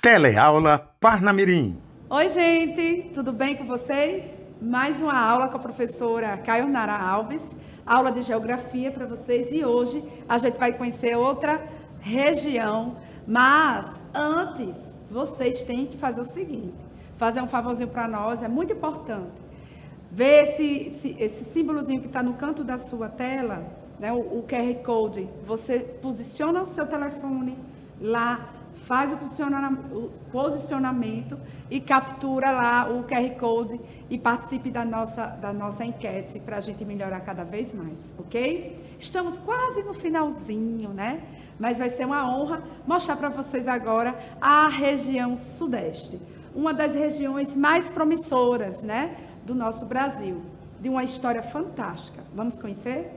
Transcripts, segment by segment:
Teleaula Parnamirim. Oi, gente, tudo bem com vocês? Mais uma aula com a professora Caionara Alves, aula de geografia para vocês, e hoje a gente vai conhecer outra região, mas antes vocês têm que fazer o seguinte, fazer um favorzinho para nós, é muito importante. Ver esse símbolozinho que está no canto da sua tela, né, o QR Code, você posiciona o seu telefone lá, faz o posicionamento e captura lá o QR Code e participe da nossa enquete para a gente melhorar cada vez mais, ok? Estamos quase no finalzinho, né? Mas vai ser uma honra mostrar para vocês agora a região Sudeste, uma das regiões mais promissoras, né, do nosso Brasil, de uma história fantástica. Vamos conhecer?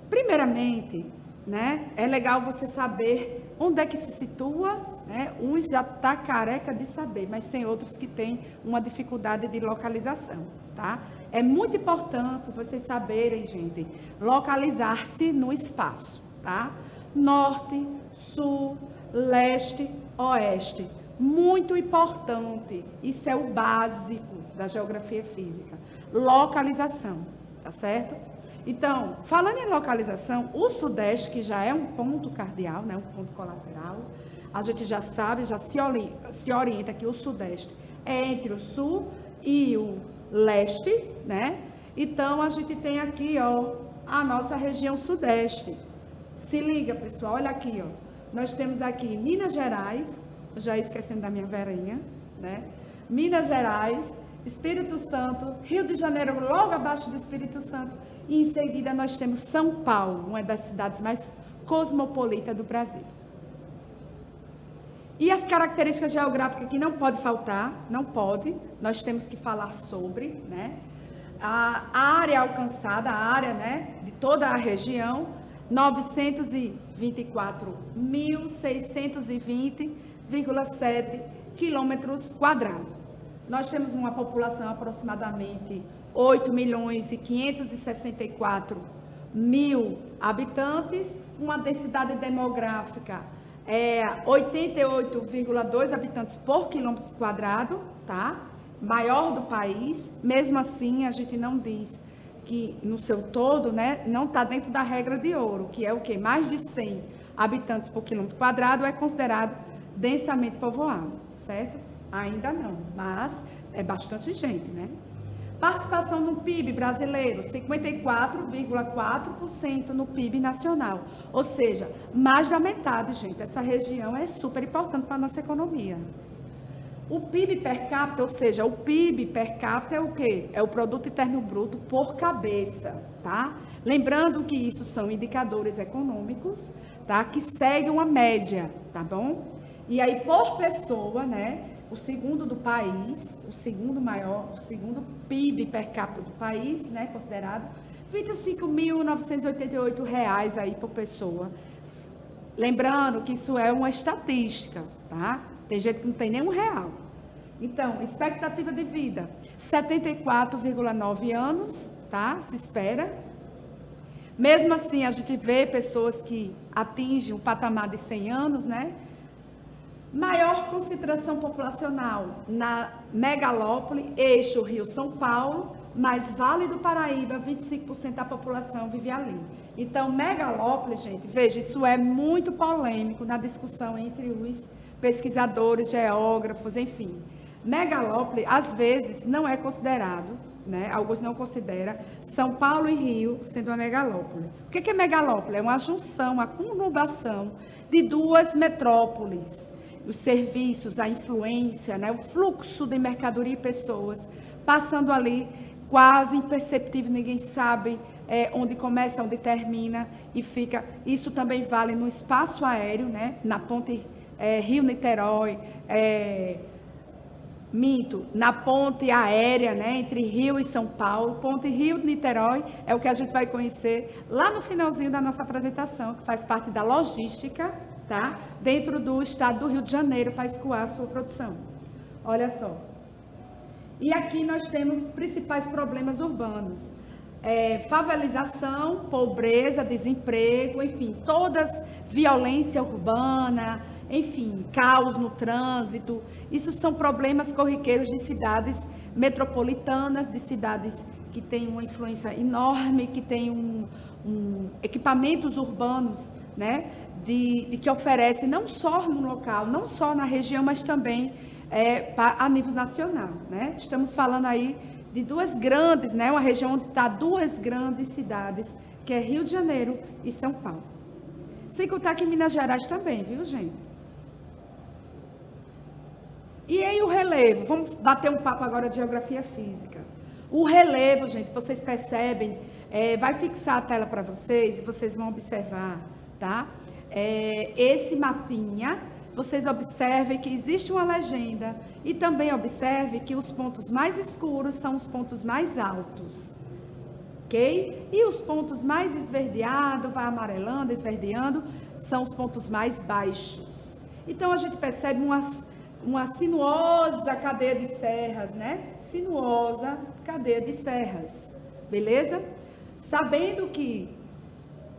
Primeiramente, né, é legal você saber onde é que se situa, né? Uns já tá careca de saber, mas tem outros que têm uma dificuldade de localização, tá? É muito importante vocês saberem, gente, localizar-se no espaço, tá? Norte, sul, leste, oeste. Muito importante. Isso é o básico da geografia física. Localização, tá certo? Então, falando em localização, o Sudeste, que já é um ponto cardeal, né, um ponto colateral, a gente já sabe, já se orienta que o Sudeste é entre o Sul e o Leste, né? Então, a gente tem aqui, ó, a nossa região Sudeste. Se liga, pessoal, olha aqui, ó. Nós temos aqui Minas Gerais, já esquecendo da minha verinha, né? Minas Gerais, Espírito Santo, Rio de Janeiro, logo abaixo do Espírito Santo, e em seguida nós temos São Paulo, uma das cidades mais cosmopolitas do Brasil. E as características geográficas que não pode faltar, não pode, nós temos que falar sobre, né? A área alcançada, a área, né, de toda a região, 924.620,7 quilômetros quadrados. Nós temos uma população aproximadamente 8.564.000 habitantes, uma densidade demográfica 88,2 habitantes por quilômetro quadrado, tá? Maior do país. Mesmo assim, a gente não diz que no seu todo, né, não está dentro da regra de ouro, que é o quê? Mais de 100 habitantes por quilômetro quadrado é considerado densamente povoado, certo? Ainda não, mas é bastante gente, né? Participação no PIB brasileiro, 54,4% no PIB nacional. Ou seja, mais da metade, gente. Essa região é super importante para a nossa economia. O PIB per capita, ou seja, o PIB per capita é o quê? É o Produto Interno Bruto por cabeça, tá? Lembrando que isso são indicadores econômicos, tá? Que seguem uma média, tá bom? E aí, por pessoa, né? O segundo do país, o segundo maior, o segundo PIB per capita do país, né, considerado, R$ 25.988 aí por pessoa. Lembrando que isso é uma estatística, tá? Tem gente que não tem nem R$1. Então, expectativa de vida, 74,9 anos, tá? Se espera. Mesmo assim, a gente vê pessoas que atingem o patamar de 100 anos, né? Maior concentração populacional na megalópole, eixo Rio-São Paulo, mas Vale do Paraíba, 25% da população vive ali. Então, megalópole, gente, veja, isso é muito polêmico na discussão entre os pesquisadores, geógrafos, enfim. Megalópole, às vezes, não é considerado, né? Alguns não consideram São Paulo e Rio sendo uma megalópole. O que é megalópole? É uma junção, uma conurbação de duas metrópoles. Os serviços, a influência, né, o fluxo de mercadoria e pessoas, passando ali quase imperceptível, ninguém sabe onde começa, onde termina e fica. Isso também vale no espaço aéreo, né, na ponte Rio-Niterói, na ponte aérea, né, entre Rio e São Paulo. Ponte Rio-Niterói é o que a gente vai conhecer lá no finalzinho da nossa apresentação, que faz parte da logística, tá? Dentro do estado do Rio de Janeiro, para escoar a sua produção. Olha só. E aqui nós temos principais problemas urbanos. Favelização, pobreza, desemprego, enfim, todas violência urbana, enfim, caos no trânsito. Isso são problemas corriqueiros de cidades metropolitanas, de cidades que têm uma influência enorme, que têm equipamentos urbanos, né, de que oferece não só no local, não só na região, mas também a nível nacional, né? Estamos falando aí de duas grandes, né, uma região onde está duas grandes cidades, que é Rio de Janeiro e São Paulo. Sem contar que Minas Gerais também, viu, gente? E aí o relevo, vamos bater um papo agora de geografia física. O relevo, gente, vocês percebem, vai fixar a tela para vocês e vocês vão observar, tá? Esse mapinha, vocês observem que existe uma legenda e também observe que os pontos mais escuros são os pontos mais altos, ok? E os pontos mais esverdeados, vai amarelando, esverdeando, são os pontos mais baixos. Então a gente percebe uma sinuosa cadeia de serras, né? Sinuosa cadeia de serras, beleza? Sabendo que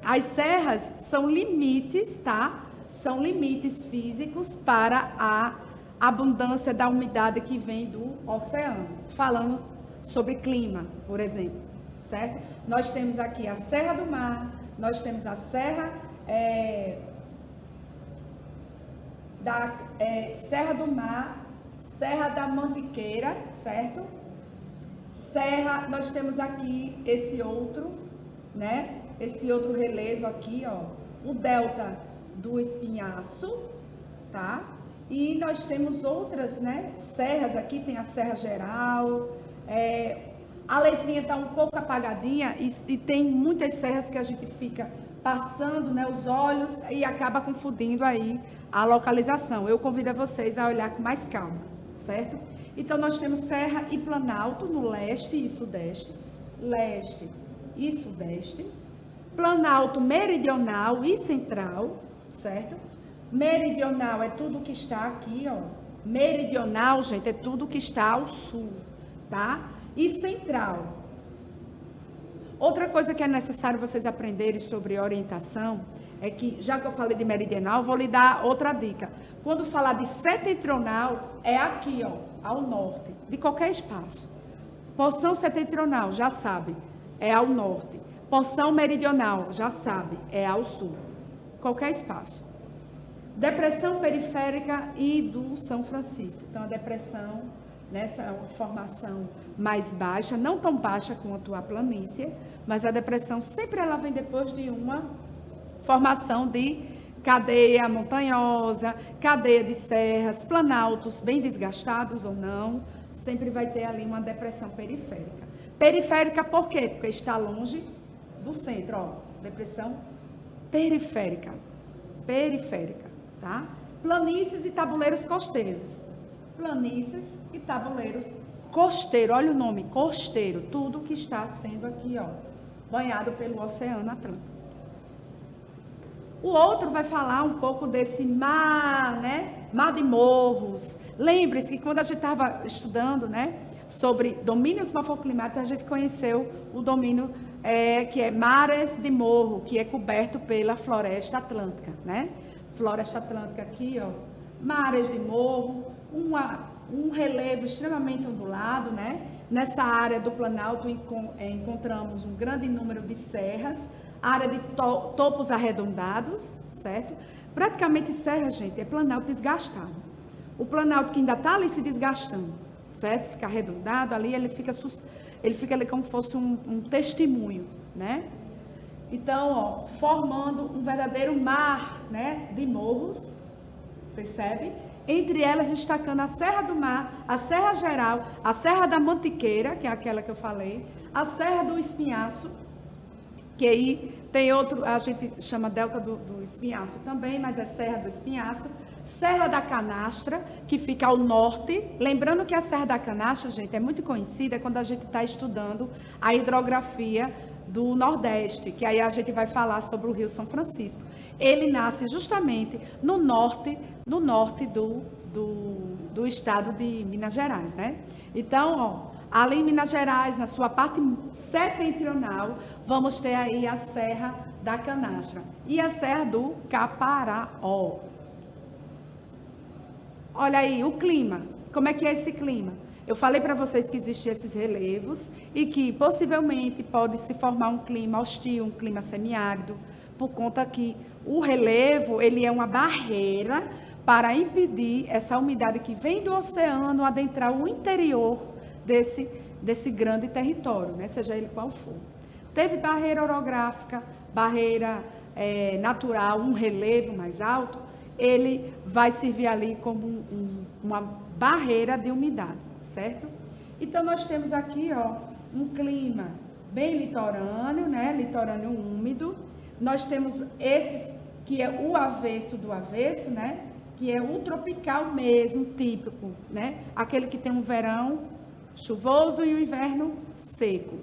as serras são limites, tá? São limites físicos para a abundância da umidade que vem do oceano. Falando sobre clima, por exemplo, certo? Nós temos aqui a Serra do Mar, nós temos a Serra Serra do Mar, Serra da Mantiqueira, certo? Nós temos aqui esse outro, né? Esse outro relevo aqui, ó, o delta do Espinhaço, tá? E nós temos outras, né, serras aqui, tem a Serra Geral, a letrinha tá um pouco apagadinha e tem muitas serras que a gente fica passando, né, os olhos e acaba confundindo aí a localização. Eu convido a vocês a olhar com mais calma, certo? Então, nós temos Serra e Planalto no leste e sudeste, leste e sudeste, Planalto meridional e central, certo? Meridional é tudo que está aqui, ó. Meridional, gente, é tudo que está ao sul, tá? E central. Outra coisa que é necessário vocês aprenderem sobre orientação é que, já que eu falei de meridional, vou lhe dar outra dica. Quando falar de setentrional, é aqui, ó, ao norte, de qualquer espaço. Porção setentrional, já sabe, é ao norte. Porção meridional, já sabe, é ao sul. Qualquer espaço. Depressão periférica e do São Francisco. Então, a depressão, nessa é uma formação mais baixa, não tão baixa quanto a planície, mas a depressão sempre ela vem depois de uma formação de cadeia montanhosa, cadeia de serras, planaltos bem desgastados ou não, sempre vai ter ali uma depressão periférica. Periférica por quê? Porque está longe do centro, ó, depressão periférica, tá? Planícies e tabuleiros costeiros. Planícies e tabuleiros costeiros, olha o nome, costeiro, tudo que está sendo aqui, ó, banhado pelo Oceano Atlântico. O outro vai falar um pouco desse mar, né? Mar de morros. Lembre-se que quando a gente estava estudando, né, sobre domínios morfoclimáticos, a gente conheceu o domínio que é mares de morro, que é coberto pela floresta atlântica, né? Floresta atlântica aqui, ó, mares de morro, um relevo extremamente ondulado, né? Nessa área do Planalto encontramos um grande número de serras, área de topos arredondados, certo? Praticamente serra, gente, é Planalto desgastado. O Planalto que ainda está ali se desgastando, certo? Fica arredondado ali, ele fica ali como se fosse um testemunho, né? Então, ó, formando um verdadeiro mar, né, de morros, percebe? Entre elas destacando a Serra do Mar, a Serra Geral, a Serra da Mantiqueira, que é aquela que eu falei, a Serra do Espinhaço, que aí tem outro, a gente chama Delta do Espinhaço também, mas é Serra do Espinhaço, Serra da Canastra, que fica ao norte. Lembrando que a Serra da Canastra, gente, é muito conhecida quando a gente está estudando a hidrografia do Nordeste, que aí a gente vai falar sobre o Rio São Francisco. Ele nasce justamente no norte do estado de Minas Gerais, né? Então, ó, ali em Minas Gerais, na sua parte setentrional, vamos ter aí a Serra da Canastra e a Serra do Caparaó. Olha aí, o clima. Como é que é esse clima? Eu falei para vocês que existem esses relevos e que possivelmente pode se formar um clima hostil, um clima semiárido, por conta que o relevo, ele é uma barreira para impedir essa umidade que vem do oceano adentrar o interior desse grande território, né? Seja ele qual for. Teve barreira orográfica, barreira natural, um relevo mais alto, ele vai servir ali como uma barreira de umidade, certo? Então, nós temos aqui, ó, um clima bem litorâneo, né? Litorâneo úmido. Nós temos esses que é o avesso do avesso, né? Que é o tropical mesmo, típico, né? Aquele que tem um verão chuvoso e um inverno seco.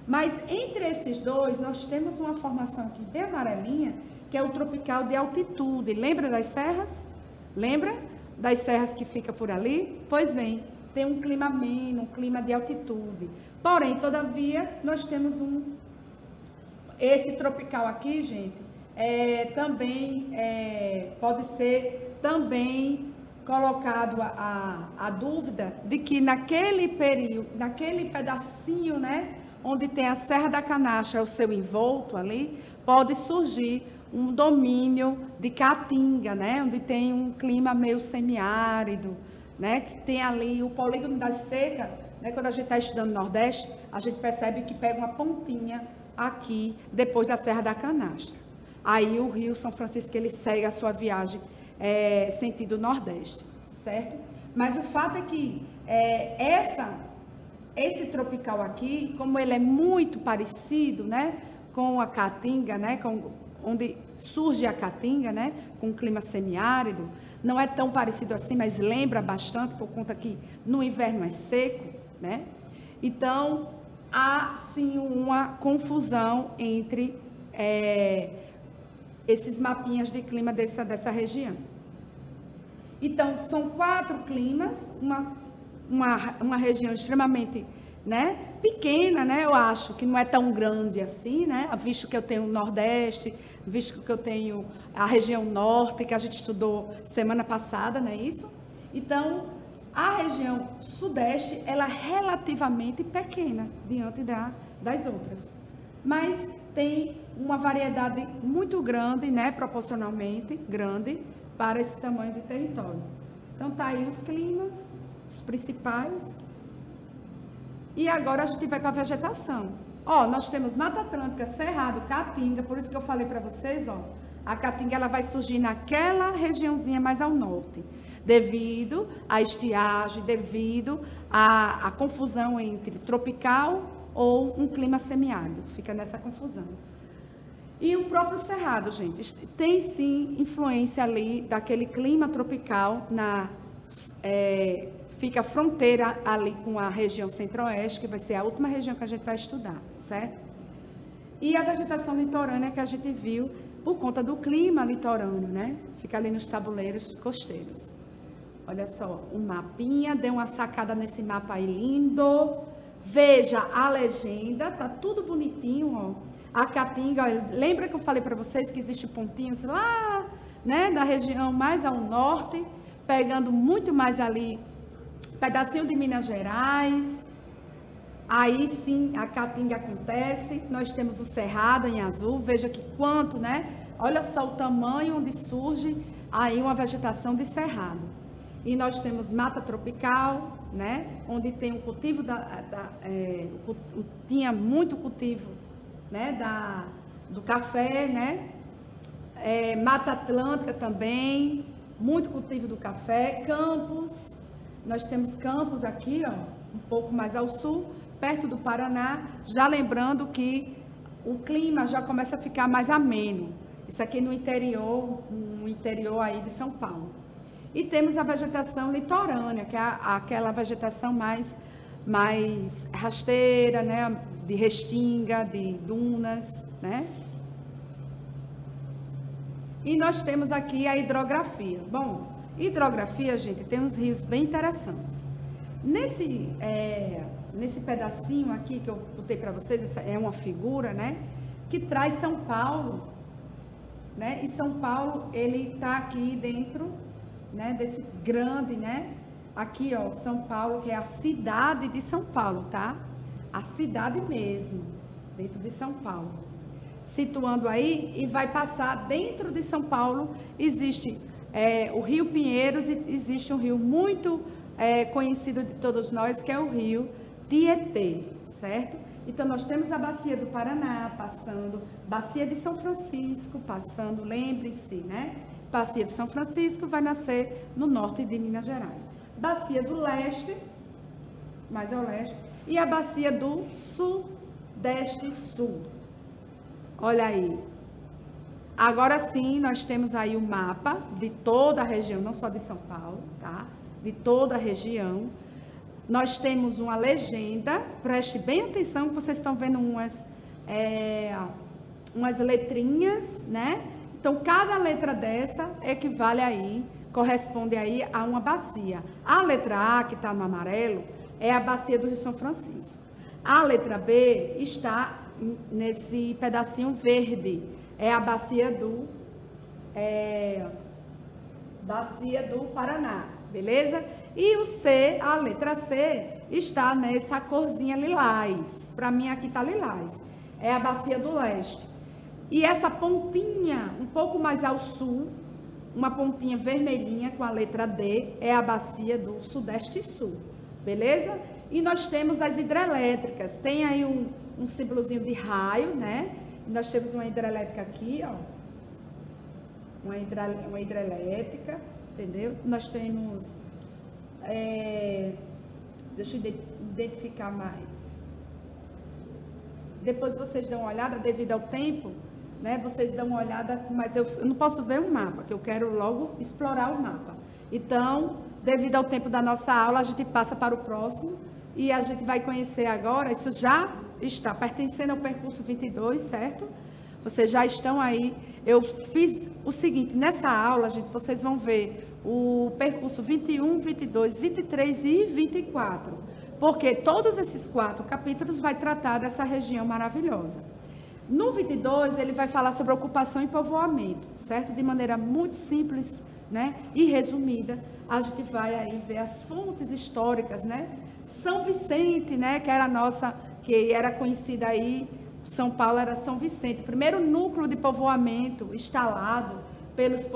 Mas entre esses dois, nós temos uma formação aqui bem amarelinha, que é o tropical de altitude. Lembra das serras? Lembra das serras que fica por ali? Pois bem, tem um clima ameno, um clima de altitude. Porém, todavia, nós temos esse tropical aqui, gente, também pode ser também colocado a dúvida de que naquele período, naquele pedacinho, né, onde tem a Serra da Canastra, o seu envolto ali, pode surgir um domínio de caatinga, né, onde tem um clima meio semiárido, né, que tem ali o polígono da seca, né, quando a gente está estudando Nordeste, a gente percebe que pega uma pontinha aqui, depois da Serra da Canastra. Aí o Rio São Francisco, ele segue a sua viagem sentido Nordeste, certo? Mas o fato é que esse tropical aqui, como ele é muito parecido, né, com a Caatinga, né, onde surge a Caatinga, né, com um clima semiárido, não é tão parecido assim, mas lembra bastante, por conta que no inverno é seco, né? Então, há sim uma confusão entre esses mapinhas de clima dessa região. Então, são 4 climas, uma região extremamente, né, pequena, né, eu acho que não é tão grande assim, né, visto que eu tenho o Nordeste, visto que eu tenho a região Norte, que a gente estudou semana passada, não é isso? Então, a região Sudeste, ela é relativamente pequena diante das outras, mas tem uma variedade muito grande, né, proporcionalmente grande, para esse tamanho de território. Então, tá aí os climas, os principais. E agora a gente vai para a vegetação. Ó, nós temos Mata Atlântica, Cerrado, Caatinga, por isso que eu falei para vocês, ó, a Caatinga ela vai surgir naquela regiãozinha mais ao norte, devido à estiagem, devido à confusão entre tropical ou um clima semiárido, fica nessa confusão. E o próprio Cerrado, gente, tem sim influência ali daquele clima tropical, fica fronteira ali com a região centro-oeste, que vai ser a última região que a gente vai estudar, certo? E a vegetação litorânea que a gente viu por conta do clima litorâneo, né? Fica ali nos tabuleiros costeiros. Olha só, um mapinha, dê uma sacada nesse mapa aí lindo. Veja a legenda, tá tudo bonitinho, ó. A Caatinga, lembra que eu falei para vocês que existem pontinhos lá, né, na região mais ao norte, pegando muito mais ali, pedacinho de Minas Gerais. Aí sim, a Caatinga acontece. Nós temos o Cerrado em azul, veja que quanto, né? Olha só o tamanho onde surge aí uma vegetação de cerrado. E nós temos mata tropical, né, onde tem o cultivo tinha muito cultivo, né, do café, né, Mata Atlântica também, muito cultivo do café, campos, nós temos campos aqui, ó, um pouco mais ao sul, perto do Paraná, já lembrando que o clima já começa a ficar mais ameno, isso aqui no interior aí de São Paulo. E temos a vegetação litorânea, que é aquela vegetação mais rasteira, né, de restinga, de dunas, né? E nós temos aqui a hidrografia. Bom, hidrografia, gente, tem uns rios bem interessantes. Nesse pedacinho aqui que eu botei para vocês, essa é uma figura, né, que traz São Paulo, né? E São Paulo, ele está aqui dentro né, desse grande, né, aqui, ó, São Paulo, que é a cidade de São Paulo, tá? A cidade mesmo, dentro de São Paulo. Situando aí, e vai passar dentro de São Paulo, existe o Rio Pinheiros, e existe um rio muito conhecido de todos nós, que é o rio Tietê, certo? Então, nós temos a Bacia do Paraná passando, Bacia de São Francisco passando, lembre-se, né? Bacia de São Francisco vai nascer no norte de Minas Gerais. Bacia do Leste, mais ao leste, e a Bacia do Sudeste Sul. Olha aí. Agora sim, nós temos aí o mapa de toda a região, não só de São Paulo, tá? De toda a região. Nós temos uma legenda, preste bem atenção, que vocês estão vendo umas letrinhas, né? Então, cada letra dessa equivale aí, corresponde aí a uma bacia. A letra A, que está no amarelo, é a bacia do Rio São Francisco. A letra B está nesse pedacinho verde, é a bacia do Paraná, beleza? E o C, a letra C, está nessa corzinha lilás. Para mim aqui está lilás. É a Bacia do Leste. E essa pontinha, um pouco mais ao sul, uma pontinha vermelhinha com a letra D, é a Bacia do Sudeste Sul. Beleza? E nós temos as hidrelétricas. Tem aí um símbolozinho de raio, né? E nós temos uma hidrelétrica aqui, ó. Uma hidrelétrica, entendeu? Nós temos... deixa eu identificar mais. Depois vocês dão uma olhada, devido ao tempo, né? Vocês dão uma olhada, mas eu não posso ver o mapa, que eu quero logo explorar o mapa. Então, devido ao tempo da nossa aula, a gente passa para o próximo e a gente vai conhecer agora, isso já está pertencendo ao percurso 22, certo? Vocês já estão aí. Eu fiz o seguinte, nessa aula, gente, vocês vão ver o percurso 21, 22, 23 e 24, porque todos esses 4 capítulos vai tratar dessa região maravilhosa. No 22, ele vai falar sobre ocupação e povoamento, certo? De maneira muito simples, né? E resumida, a gente vai aí ver as fontes históricas, né? São Vicente, né? Que era conhecida aí, São Paulo era São Vicente, o primeiro núcleo de povoamento instalado pelos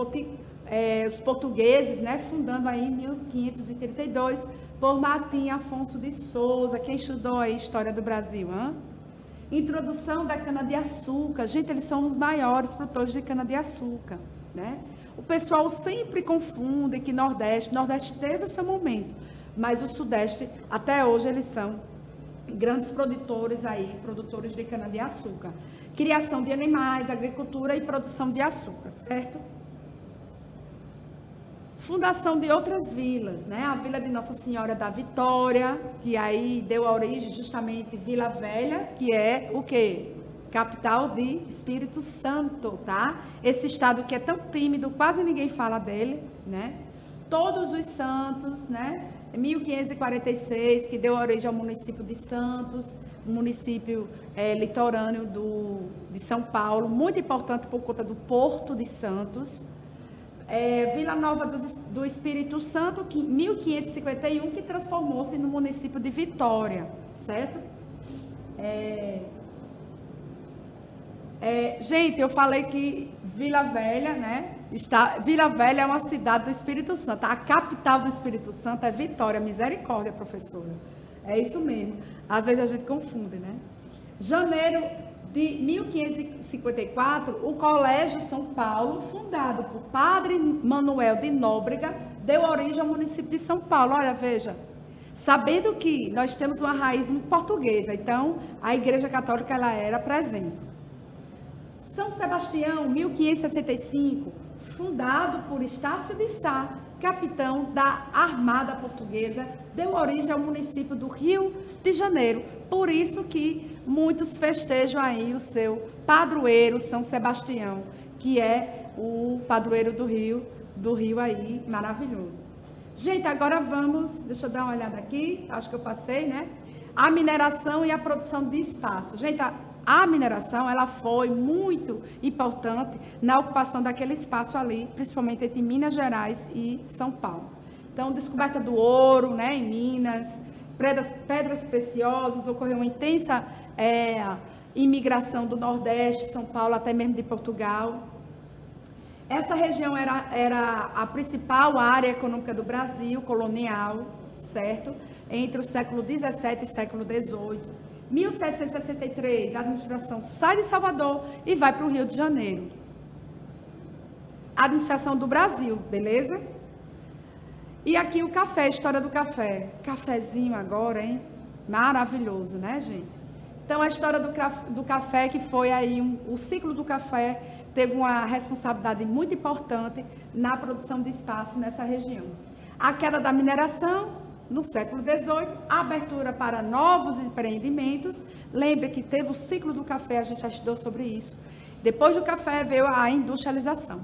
os portugueses, né, fundando aí em 1532, por Martim Afonso de Souza. Quem estudou aí a história do Brasil, hein? Introdução da cana-de-açúcar. Gente, eles são os maiores produtores de cana-de-açúcar, né? O pessoal sempre confunde que Nordeste teve o seu momento, mas o Sudeste, até hoje, eles são grandes produtores aí, produtores de cana-de-açúcar. Criação de animais, agricultura e produção de açúcar, certo? Fundação de outras vilas, né? A Vila de Nossa Senhora da Vitória, que aí deu a origem justamente Vila Velha, que é o quê? Capital de Espírito Santo, tá? Esse estado que é tão tímido, quase ninguém fala dele, né? Todos os Santos, né? 1546, que deu origem ao município de Santos, um município litorâneo de São Paulo, muito importante por conta do Porto de Santos. Vila Nova do Espírito Santo, que em 1551, que transformou-se no município de Vitória, certo? Gente, eu falei que Vila Velha, né? Vila Velha é uma cidade do Espírito Santo. A capital do Espírito Santo é Vitória. Misericórdia, professora. É isso mesmo. Às vezes a gente confunde, né? Janeiro de 1554, o Colégio São Paulo, fundado por Padre Manuel de Nóbrega, deu origem ao município de São Paulo. Olha, veja, sabendo que nós temos uma raiz muito portuguesa, então a Igreja Católica ela era presente. São Sebastião, 1565, fundado por Estácio de Sá, capitão da Armada Portuguesa, deu origem ao município do Rio de Janeiro. Por isso que muitos festejam aí o seu padroeiro, São Sebastião, que é o padroeiro do Rio aí, maravilhoso. Gente, agora vamos, deixa eu dar uma olhada aqui, acho que eu passei, né? A mineração e a produção de espaço. Gente, a mineração, ela foi muito importante na ocupação daquele espaço ali, principalmente entre Minas Gerais e São Paulo. Então, descoberta do ouro, né, em Minas, pedras preciosas, ocorreu uma intensa imigração do Nordeste, São Paulo, até mesmo de Portugal. Essa região era a principal área econômica do Brasil, colonial, certo? Entre o século 17 e século 18. 1763, a administração sai de Salvador e vai para o Rio de Janeiro. A administração do Brasil, beleza? E aqui o café, a história do café. Cafezinho agora, hein? Maravilhoso, né, gente? Então, a história do café, que foi aí, o ciclo do café, teve uma responsabilidade muito importante na produção de espaço nessa região. A queda da mineração, no século XVIII, a abertura para novos empreendimentos. Lembre que teve o ciclo do café, a gente já estudou sobre isso. Depois do café veio a industrialização.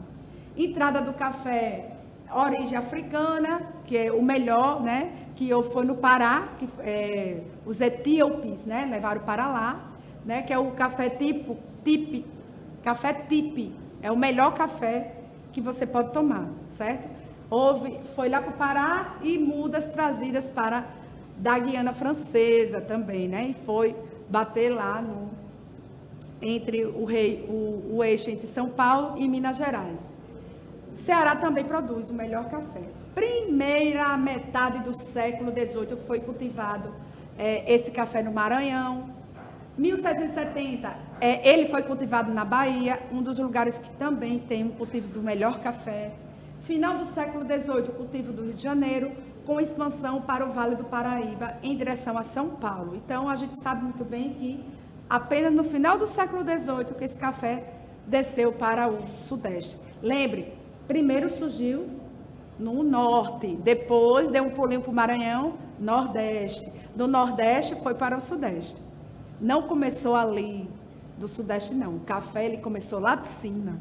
Entrada do café, origem africana, que é o melhor, né? Que foi no Pará, que os etíopes, né, levaram para lá, né? Que é o café café tipe, é o melhor café que você pode tomar, certo? Foi lá para o Pará e mudas trazidas da Guiana Francesa também, né? E foi bater lá entre o eixo entre São Paulo e Minas Gerais. Ceará também produz o melhor café. Primeira metade do século XVIII foi cultivado esse café no Maranhão. 1770, ele foi cultivado na Bahia, um dos lugares que também tem um cultivo do melhor café. Final do século XVIII, o cultivo do Rio de Janeiro, com expansão para o Vale do Paraíba, em direção a São Paulo. Então, a gente sabe muito bem que apenas no final do século XVIII que esse café desceu para o Sudeste. Lembre, primeiro surgiu no Norte, depois deu um pulinho para o Maranhão, Nordeste. Do Nordeste foi para o Sudeste. Não começou ali do Sudeste, não. O café, ele começou lá de cima.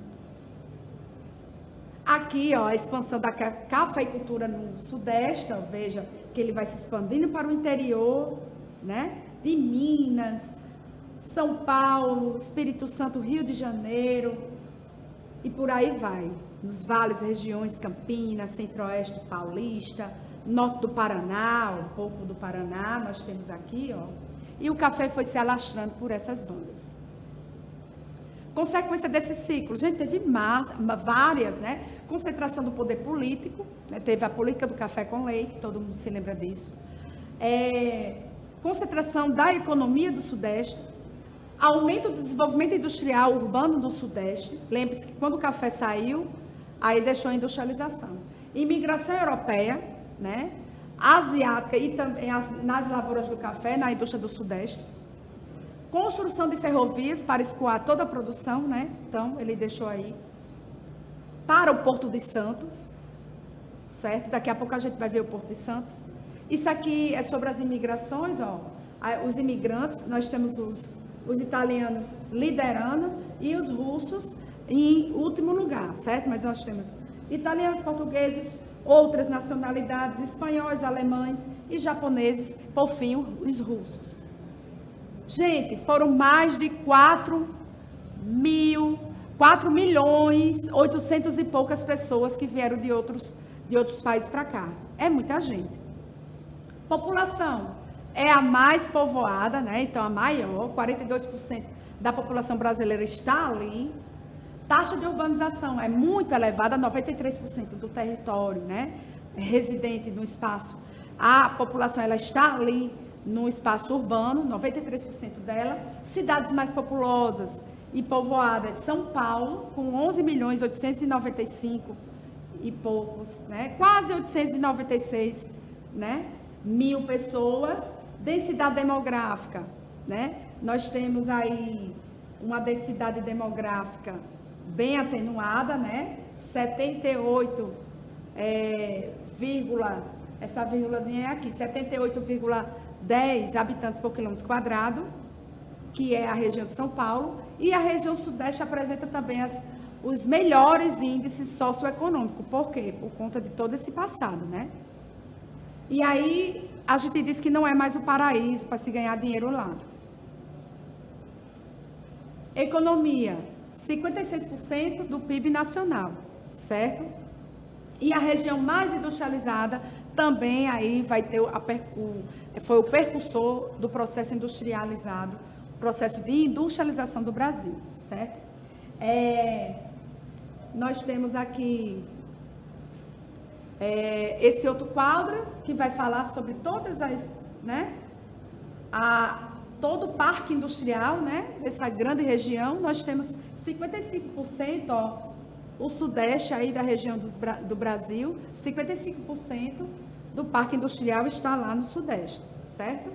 Aqui, ó, a expansão da cafeicultura no Sudeste, ó, veja que ele vai se expandindo para o interior, né? De Minas, São Paulo, Espírito Santo, Rio de Janeiro, e por aí vai. Nos vales, regiões, Campinas, Centro-Oeste Paulista, Norte do Paraná, um pouco do Paraná, nós temos aqui, ó. E o café foi se alastrando por essas bandas. Consequência desse ciclo, gente, teve várias, né? Concentração do poder político, né? Teve a política do café com leite, todo mundo se lembra disso. Concentração da economia do Sudeste, aumento do desenvolvimento industrial urbano do Sudeste. Lembre-se que quando o café saiu, aí deixou a industrialização. Imigração europeia, né? Asiática e também nas lavouras do café, na indústria do Sudeste. Construção de ferrovias para escoar toda a produção, né? Então, ele deixou aí para o Porto de Santos, certo? Daqui a pouco a gente vai ver o Porto de Santos. Isso aqui é sobre as imigrações, ó. Os imigrantes, nós temos os italianos liderando e os russos em último lugar, certo? Mas nós temos italianos, portugueses, outras nacionalidades, espanhóis, alemães e japoneses, por fim, os russos. Gente, foram mais de 4.800.000 e poucas pessoas que vieram de outros países para cá. É muita gente. População é a mais povoada, né? Então, a maior, 42% da população brasileira está ali. Taxa de urbanização é muito elevada, 93% do território, né? Residente no espaço. A população ela está ali no espaço urbano, 93% dela. Cidades mais populosas e povoadas, São Paulo, com 11.895.000 e poucos, né? Quase 896, né? Mil pessoas. Densidade demográfica, né? Nós temos aí uma densidade demográfica bem atenuada, né? 78, essa vírgulazinha é aqui, 78,10 habitantes por quilômetro quadrado, que é a região de São Paulo, e a região sudeste apresenta também os melhores índices socioeconômicos. Por quê? Por conta de todo esse passado, né? E aí, a gente diz que não é mais o paraíso para se ganhar dinheiro lá. Economia, 56% do PIB nacional, certo? E a região mais industrializada também aí vai ter foi o precursor do processo industrializado, processo de industrialização do Brasil, certo? Nós temos aqui esse outro quadro que vai falar sobre todas as, né, todo o parque industrial, né, dessa grande região. Nós temos 55%, ó, o sudeste aí da região do Brasil, 55% do parque industrial está lá no sudeste, certo?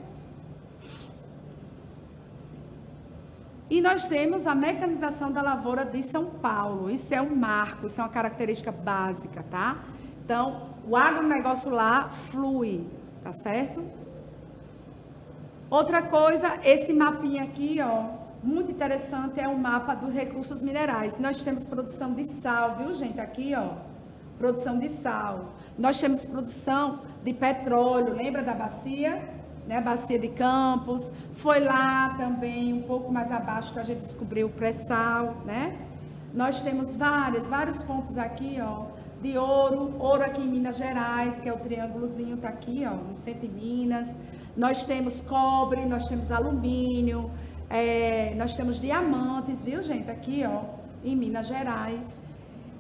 E nós temos a mecanização da lavoura de São Paulo. Isso é um marco, isso é uma característica básica, tá? Então, o agronegócio lá flui, tá certo? Outra coisa, esse mapinha aqui, ó, muito interessante, é o mapa dos recursos minerais. Nós temos produção de sal, viu, gente? Aqui, ó, produção de sal. Nós temos produção de petróleo, lembra da bacia? Né? Bacia de Campos. Foi lá também, um pouco mais abaixo, que a gente descobriu o pré-sal, né? Nós temos vários pontos aqui, ó, de ouro aqui em Minas Gerais, que é o triângulozinho, tá aqui, ó, no centro de Minas. Nós temos cobre, nós temos alumínio, nós temos diamantes, viu, gente? Aqui, ó, em Minas Gerais.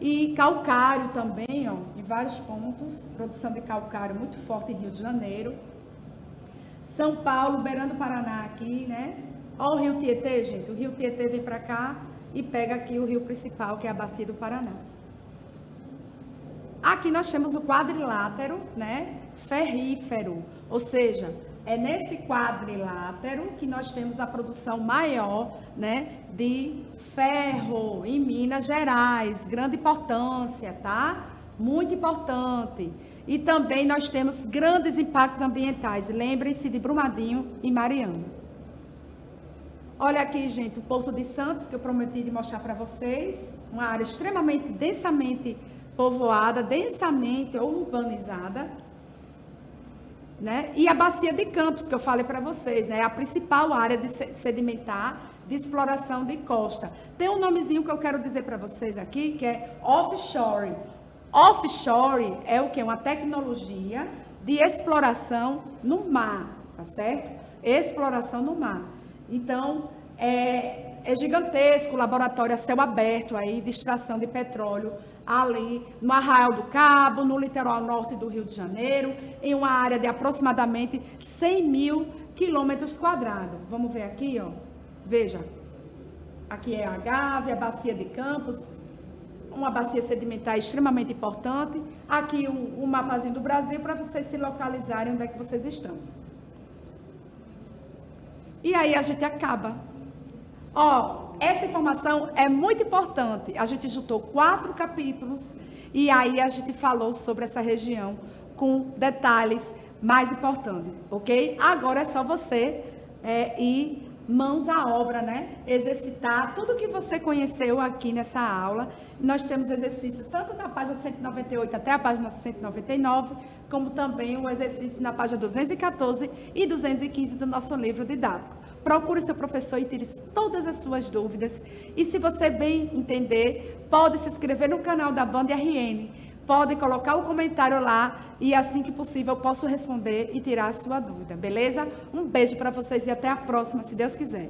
E calcário também, ó, em vários pontos. Produção de calcário muito forte em Rio de Janeiro. São Paulo, beirando o Paraná aqui, né? Ó o Rio Tietê, gente. O Rio Tietê vem para cá e pega aqui o rio principal, que é a Bacia do Paraná. Aqui nós temos o quadrilátero, né? Ferrífero, ou seja, é nesse quadrilátero que nós temos a produção maior, né, de ferro em Minas Gerais, grande importância, tá? Muito importante. E também nós temos grandes impactos ambientais. Lembrem-se de Brumadinho e Mariana. Olha aqui, gente, o Porto de Santos, que eu prometi de mostrar para vocês, uma área extremamente densamente povoada, densamente urbanizada. Né? E a Bacia de Campos, que eu falei para vocês, né? É a principal área de sedimentar de exploração de costa. Tem um nomezinho que eu quero dizer para vocês aqui, que é offshore. Offshore é o quê? Uma tecnologia de exploração no mar, tá certo? Exploração no mar. Então, é gigantesco o laboratório a céu aberto aí de extração de petróleo ali no Arraial do Cabo, no litoral norte do Rio de Janeiro, em uma área de aproximadamente 100 mil quilômetros quadrados. Vamos ver aqui, ó. Veja, aqui é a Gávea, a Bacia de Campos, uma bacia sedimentar extremamente importante. Aqui o mapazinho do Brasil para vocês se localizarem onde é que vocês estão. E aí a gente acaba. Ó, essa informação é muito importante. A gente juntou 4 capítulos e aí a gente falou sobre essa região com detalhes mais importantes, ok? Agora é só você ir mãos à obra, né? Exercitar tudo que você conheceu aqui nessa aula. Nós temos exercício tanto na página 198 até a página 199, como também o exercício na página 214 e 215 do nosso livro didático. Procure seu professor e tire todas as suas dúvidas. E se você bem entender, pode se inscrever no canal da Band RN. Pode colocar o comentário lá e assim que possível eu posso responder e tirar a sua dúvida, beleza? Um beijo para vocês e até a próxima, se Deus quiser.